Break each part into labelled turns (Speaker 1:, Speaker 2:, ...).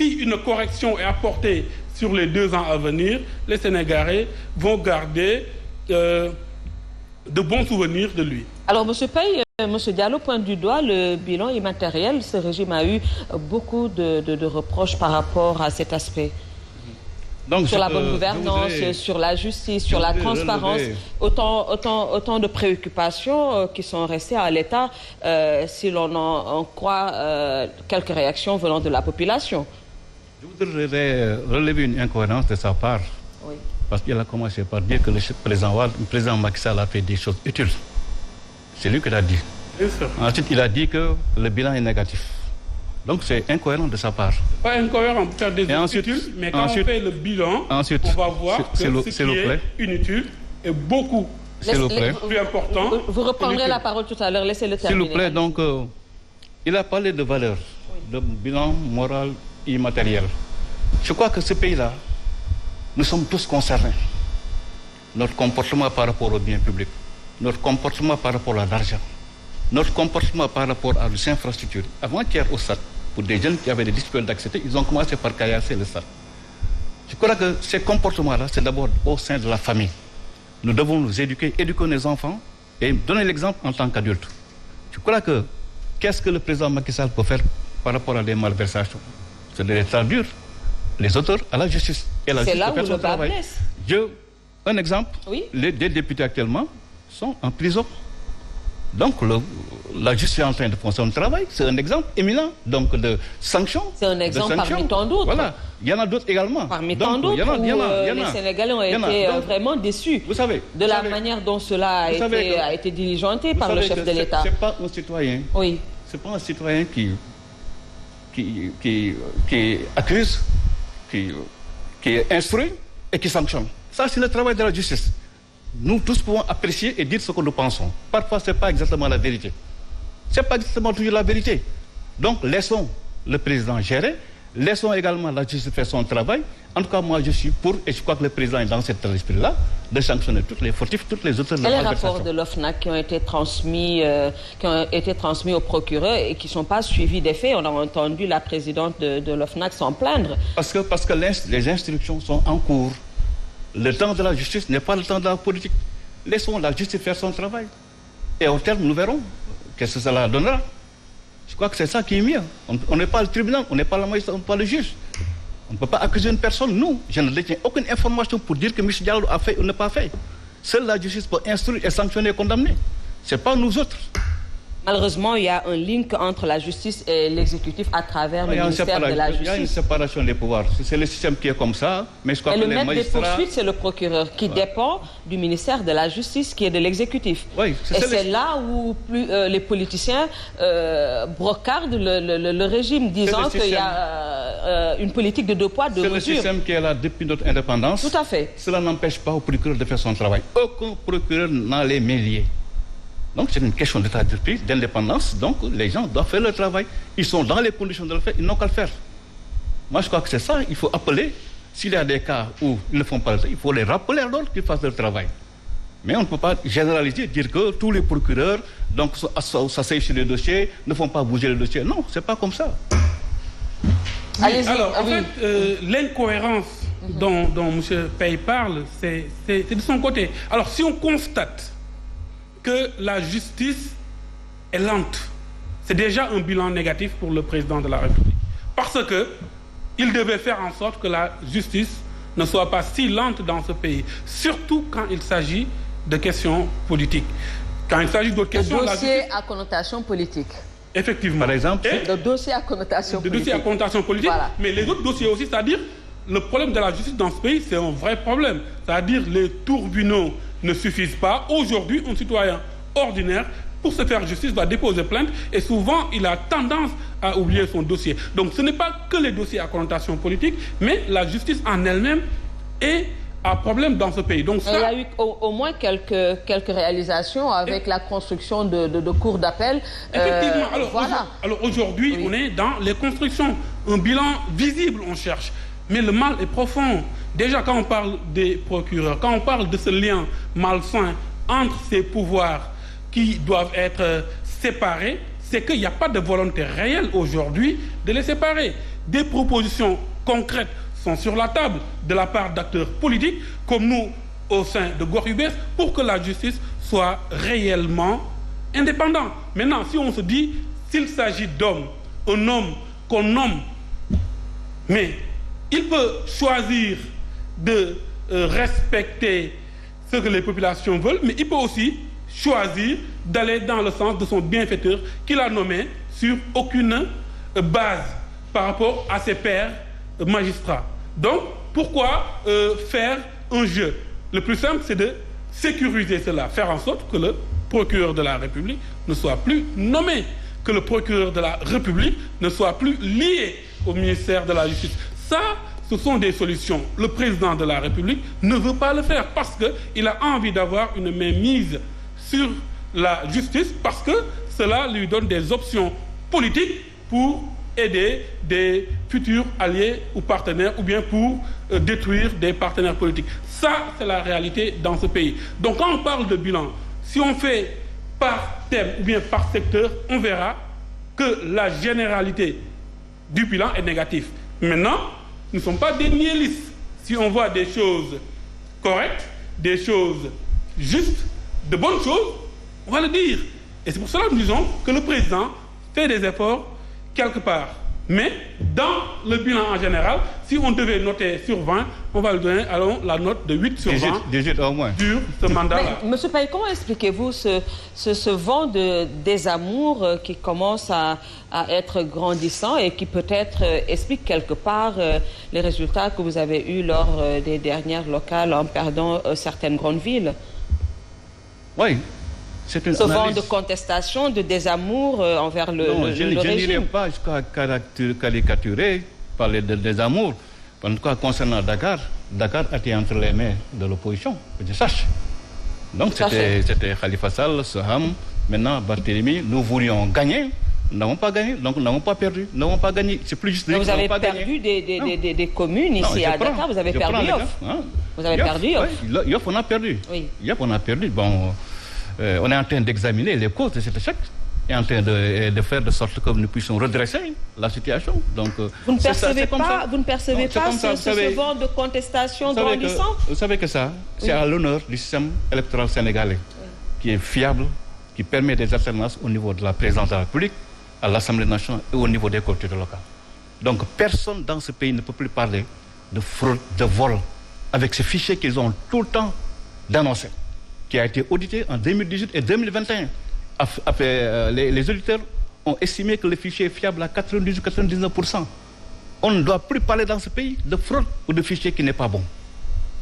Speaker 1: si une correction est apportée sur les 2 ans à venir, les Sénégalais vont garder de bons souvenirs de lui.
Speaker 2: Alors, M. Paye, M. Diallo pointe du doigt le bilan immatériel. Ce régime a eu beaucoup de reproches par rapport à cet aspect. Donc, sur la bonne gouvernance, sur la justice, sur la transparence, autant de préoccupations qui sont restées à l'État si l'on en croit quelques réactions venant de la population.
Speaker 3: Je voudrais relever une incohérence de sa part.
Speaker 2: Oui.
Speaker 3: Parce qu'il a commencé par dire que le président Macky Sall a fait des choses utiles. C'est lui qui l'a dit. Ensuite, il a dit que le bilan est négatif. Donc, c'est incohérent de sa part.
Speaker 1: Pas incohérent pour faire des choses utiles, mais quand on fait le bilan, on va voir que ce qui est inutile est beaucoup plus important.
Speaker 2: Vous reprendrez la parole tout à l'heure, laissez-le terminer.
Speaker 3: S'il vous plaît, donc, il a parlé de valeurs, de bilan moral immatériel. Je crois que ce pays-là, nous sommes tous concernés. Notre comportement par rapport au bien public, notre comportement par rapport à l'argent, notre comportement par rapport à les infrastructures. Avant-hier au stade, pour des jeunes qui avaient des difficultés d'accès, ils ont commencé par caillasser le stade. Je crois que ces comportements-là, c'est d'abord au sein de la famille. Nous devons nous éduquer nos enfants et donner l'exemple en tant qu'adultes. Je crois que qu'est-ce que le président Macky Sall peut faire par rapport à des malversations? C'est de les traduire les auteurs à la justice. Et la
Speaker 2: c'est
Speaker 3: justice
Speaker 2: là où le bas blesse.
Speaker 3: Un exemple,
Speaker 2: oui.
Speaker 3: Les députés actuellement sont en prison. Donc la justice est en train de faire son travail. C'est un exemple éminent donc, de sanctions.
Speaker 2: C'est un exemple parmi tant d'autres.
Speaker 3: Voilà. Il y en a d'autres également.
Speaker 2: Parmi tant d'autres où les Sénégalais ont été vraiment déçus de la manière dont cela a été diligenté par le chef de l'État.
Speaker 3: Ce n'est pas un citoyen.
Speaker 2: Oui.
Speaker 3: Ce n'est pas un citoyen qui accuse, qui instruit et qui sanctionne. Ça, c'est le travail de la justice. Nous tous pouvons apprécier et dire ce que nous pensons. Parfois, ce n'est pas exactement la vérité. Ce n'est pas exactement toujours la vérité. Donc, laissons le président gérer. Laissons également la justice faire son travail. En tout cas, moi, je suis pour, et je crois que le président est dans cet esprit-là, de sanctionner tous les fautifs, toutes les autres.
Speaker 2: Et les rapports de l'OFNAC qui ont été transmis au procureur et qui ne sont pas suivis des faits. On a entendu la présidente de l'OFNAC s'en plaindre.
Speaker 3: Parce que les instructions sont en cours. Le temps de la justice n'est pas le temps de la politique. Laissons la justice faire son travail. Et au terme, nous verrons qu'est-ce que cela donnera. Je crois que c'est ça qui est mieux. On n'est pas le tribunal, on n'est pas la magistrat, on n'est pas le juge. On ne peut pas accuser une personne. Nous, je ne détiens aucune information pour dire que M. Diallo a fait ou n'a pas fait. Seule la justice peut instruire et sanctionner et condamner. Ce n'est pas nous autres.
Speaker 2: Malheureusement, il y a un link entre la justice et l'exécutif à travers le ministère de la Justice.
Speaker 3: Il y a une séparation des pouvoirs. C'est le système qui est comme ça. Mais je crois
Speaker 2: et
Speaker 3: que
Speaker 2: le maître des poursuites, c'est le procureur qui dépend du ministère de la Justice, qui est de l'exécutif.
Speaker 3: Oui,
Speaker 2: et c'est là où les politiciens brocardent le régime, disant qu'il y a une politique de 2 poids, 2 mesures.
Speaker 3: C'est le système qui est là depuis notre indépendance.
Speaker 2: Tout à fait.
Speaker 3: Cela n'empêche pas au procureur de faire son travail. Aucun procureur n'a les mains liées. Donc c'est une question d'état d'esprit, d'indépendance. Donc les gens doivent faire leur travail. Ils sont dans les conditions de le faire, ils n'ont qu'à le faire. Moi je crois que c'est ça, il faut appeler. S'il y a des cas où ils ne font pas le travail, il faut les rappeler alors qu'ils fassent leur travail. Mais on ne peut pas généraliser, dire que tous les procureurs s'asseyent sur les dossiers, ne font pas bouger le dossier. Non, c'est pas comme ça.
Speaker 1: Oui, alors en fait, l'incohérence dont M. Paye parle, c'est de son côté. Alors si on constate que la justice est lente, c'est déjà un bilan négatif pour le président de la République. Parce qu'il devait faire en sorte que la justice ne soit pas si lente dans ce pays, surtout quand il s'agit de questions politiques. Quand il s'agit d'autres questions...
Speaker 2: De dossiers à connotation politique.
Speaker 1: Effectivement.
Speaker 3: Par exemple,
Speaker 2: de dossiers à connotation politique.
Speaker 1: De dossiers à connotation politique,
Speaker 2: voilà.
Speaker 1: Mais les autres dossiers aussi, c'est-à-dire le problème de la justice dans ce pays, c'est un vrai problème. C'est-à-dire les tribunaux ne suffisent pas. Aujourd'hui, un citoyen ordinaire, pour se faire justice, va déposer plainte et souvent, il a tendance à oublier son dossier. Donc, ce n'est pas que les dossiers à connotation politique, mais la justice en elle-même est un problème dans ce pays. Donc, ça...
Speaker 2: Il y a eu au moins quelques réalisations avec la construction de cours d'appel.
Speaker 1: Effectivement.
Speaker 2: Voilà.
Speaker 1: Alors aujourd'hui, on est dans les constructions. Un bilan visible, on cherche. Mais le mal est profond. Déjà, quand on parle des procureurs, quand on parle de ce lien malsain entre ces pouvoirs qui doivent être séparés, c'est qu'il n'y a pas de volonté réelle aujourd'hui de les séparer. des propositions concrètes sont sur la table de la part d'acteurs politiques comme nous au sein de Gox Yu Bees pour que la justice soit réellement indépendante. Maintenant, si on se dit, s'il s'agit d'hommes, un homme qu'on nomme, mais il peut choisir de respecter ce que les populations veulent, mais il peut aussi choisir d'aller dans le sens de son bienfaiteur qu'il a nommé sur aucune base par rapport à ses pairs magistrats. Donc, pourquoi faire un jeu? Le plus simple, c'est de sécuriser cela, faire en sorte que le procureur de la République ne soit plus nommé, que le procureur de la République ne soit plus lié au ministère de la Justice. Ça, ce sont des solutions. Le président de la République ne veut pas le faire parce qu'il a envie d'avoir une mainmise sur la justice, parce que cela lui donne des options politiques pour aider des futurs alliés ou partenaires, ou bien pour détruire des partenaires politiques. Ça, c'est la réalité dans ce pays. Donc, quand on parle de bilan, si on fait par thème ou bien par secteur, on verra que la généralité du bilan est négative. Maintenant, nous ne sommes pas des nihilistes. Si on voit des choses correctes, des choses justes, de bonnes choses, on va le dire. Et c'est pour cela que nous disons que le président fait des efforts quelque part. Mais dans le bilan en général, si on devait noter sur 20, on va lui donner la note de 8 sur 20
Speaker 3: 18 au moins.
Speaker 1: Sur ce mandat-là.
Speaker 2: Monsieur Paye, comment expliquez-vous ce vent de désamour qui commence à être grandissant et qui peut-être explique quelque part les résultats que vous avez eus lors des dernières locales en perdant certaines grandes villes?
Speaker 3: Oui. C'est une
Speaker 2: ce vent de contestation, de désamour envers le régime.
Speaker 3: Je n'irai pas jusqu'à caricaturer, parler de désamour. En tout cas, concernant Dakar, Dakar était entre les mains de l'opposition, que je sache. Donc c'était Khalifa Sall, Soham, maintenant Barthélémy. Nous voulions gagner, nous n'avons pas gagné, donc nous n'avons pas perdu, nous n'avons pas gagné. C'est plus juste
Speaker 2: vous avez perdu des communes ici à Dakar, vous avez perdu Yoff. Vous avez perdu Yoff.
Speaker 3: Yoff, on a perdu.
Speaker 2: Oui.
Speaker 3: Yoff, on a perdu. Bon. On est en train d'examiner les causes de cet échec et en train de faire de sorte que nous puissions redresser la situation. Donc,
Speaker 2: vous ne percevez pas ce vent de contestation grandissant?
Speaker 3: Vous savez que ça, c'est à l'honneur du système électoral sénégalais, qui est fiable, qui permet des alternances au niveau de la présidence de la République, à l'Assemblée nationale et au niveau des collectivités locales. Donc, personne dans ce pays ne peut plus parler de fraude, de vol, avec ce fichier qu'ils ont tout le temps dénoncé, qui a été audité en 2018 et 2021. Les auditeurs ont estimé que le fichier est fiable à 98-99%. On ne doit plus parler dans ce pays de fraude ou de fichier qui n'est pas bon.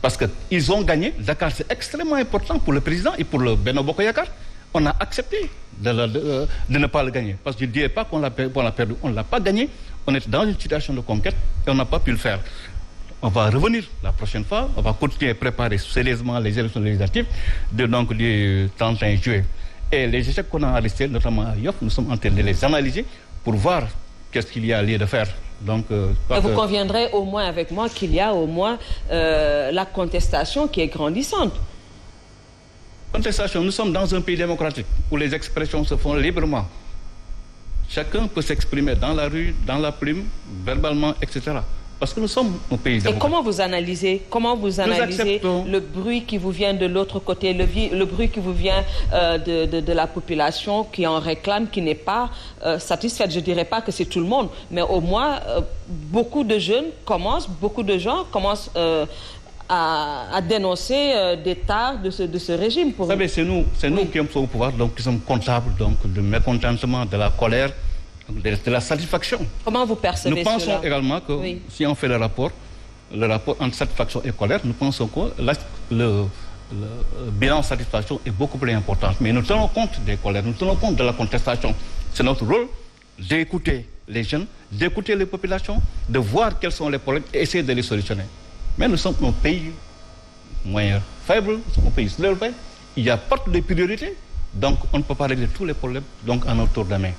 Speaker 3: Parce qu'ils ont gagné. Dakar, c'est extrêmement important pour le président et pour le Benno Bokk Yakaar. On a accepté de ne pas le gagner. Parce que je ne dirais pas qu'on l'a perdu. On ne l'a pas gagné. On est dans une situation de conquête et on n'a pas pu le faire. On va revenir la prochaine fois. On va continuer à préparer sérieusement les élections législatives du 31 juillet. Et les échecs qu'on a enregistrés, notamment à Yoff, nous sommes en train de les analyser pour voir qu'est-ce qu'il y a lieu de faire. Donc,
Speaker 2: vous conviendrez au moins avec moi qu'il y a au moins la contestation qui est grandissante.
Speaker 3: Contestation, nous sommes dans un pays démocratique où les expressions se font librement. Chacun peut s'exprimer dans la rue, dans la plume, verbalement, etc. Parce que nous sommes un pays démocratique.
Speaker 2: Et comment vous analysez le bruit qui vous vient de l'autre côté, le bruit qui vous vient de la population qui en réclame, qui n'est pas satisfaite? Je ne dirais pas que c'est tout le monde, mais au moins beaucoup de gens commencent à dénoncer des tares de ce régime.
Speaker 3: Vous savez, c'est nous qui sommes au pouvoir, donc qui sommes comptables du mécontentement, de la colère, de la satisfaction.
Speaker 2: Comment vous percevez cela?
Speaker 3: Nous pensons également que si on fait le rapport entre satisfaction et colère, nous pensons que le bilan satisfaction est beaucoup plus important. Mais nous tenons compte des colères, nous tenons compte de la contestation. C'est notre rôle d'écouter les jeunes, d'écouter les populations, de voir quels sont les problèmes et essayer de les solutionner. Mais nous sommes un pays moyen faible, nous sommes un pays surélevé. Il y a pas de priorité, donc on ne peut pas régler tous les problèmes donc à notre tour de main.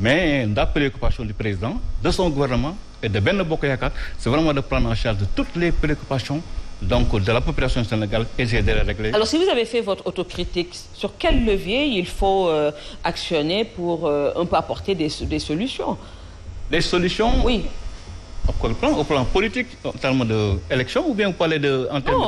Speaker 3: Mais la préoccupation du président, de son gouvernement et de Benno Bokk Yakaar, c'est vraiment de prendre en charge de toutes les préoccupations donc, de la population sénégalaise et essayer de les régler.
Speaker 2: Alors si vous avez fait votre autocritique, sur quel levier il faut actionner pour un peu apporter des solutions?
Speaker 3: Les solutions?
Speaker 2: Oui.
Speaker 3: Au plan politique, en termes d'élection, ou bien vous parlez en termes